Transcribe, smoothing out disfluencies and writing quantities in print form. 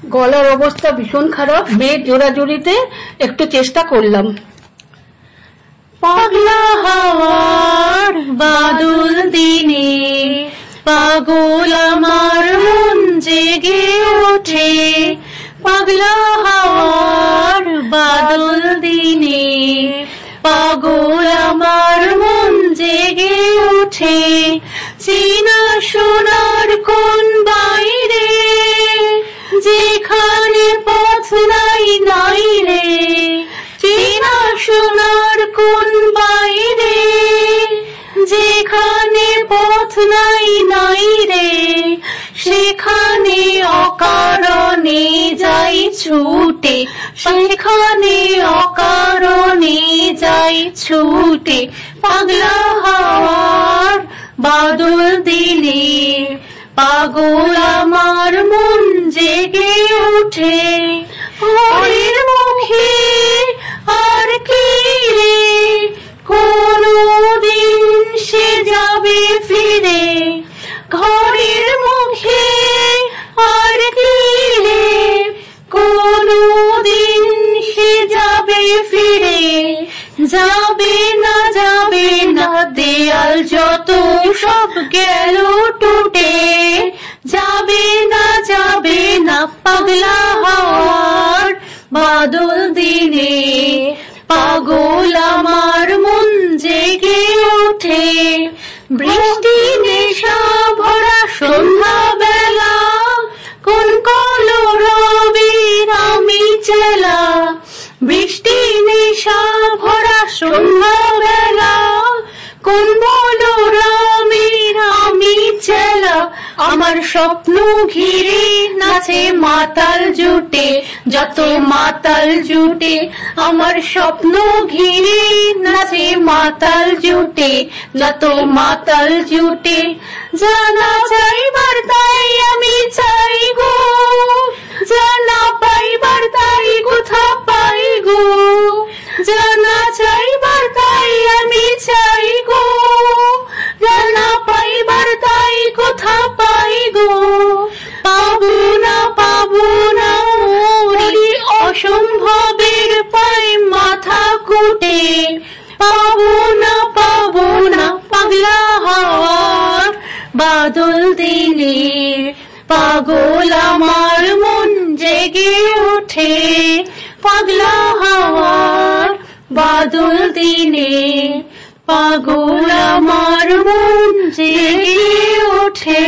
গলার অবস্থা ভীষণ খারাপ, বেশ জোরাজুরিতে একটু চেষ্টা করলাম। পাগলা হাওয়ার বাদল দিনে পাগল আমার মন জেগে ওঠে, পাগলা হাওয়ার বাদল দিনে পাগল আমার মন জেগে ওঠে। চেনা সোনার কোন বাইরে যেখানে পথ নাই নাই রে, চেনা সোনার কোন বাইরে যেখানে পথ নাই নাই রে, সেখানে অকারণে যাই ছুটে, সেখানে অকারণে যাই ছুটে। পাগলা হাওয়ার বাদল দিনে পাগল আমার মন জেগে ওঠে। ঘরের মুখে আর কি রে কোনদিন সে যাবে ফিরে, ঘরের মুখে আর কি রে কোনদিন সে যাবে ফিরে। যাবে না দেয়াল যত সব গেল টুটে, যাবে না পাগলা হাওয়ার বাদল দিনে পাগল আমার মন জেগে ওঠে। বৃষ্টি নেশা ভরা সন্ধ্যা বেলা কোন কলরবের আমি চেলা, বৃষ্টি নেশা ভরা সন্ধ্যা বেলা কোন কলরবের আমি চেলা। আমার স্বপ্ন ঘিরে নাচে মাতাল জুটে, যত মাতাল জুটে আমার স্বপ্ন ঘিরে নাচে মাতাল জুটে, যত মাতাল জুটে। জানা চাইবার তাই আমি চাই গো, জানা পাইবার তাই কোথা পাই গো, জানা চাইবার তাই আমি চাই গো, জানা পাইবার তাই কোথা পাই গো। পাবো না ওরি অসম্ভবের পায় মাথা কুটে, পাবো না পাগলা হাওয়ার বাদল দিনে পাগল আমার মন জেগে ওঠে। পাগলা হাওয়ার বাদল দিনে পাগল আমার মন জেগে ওঠে।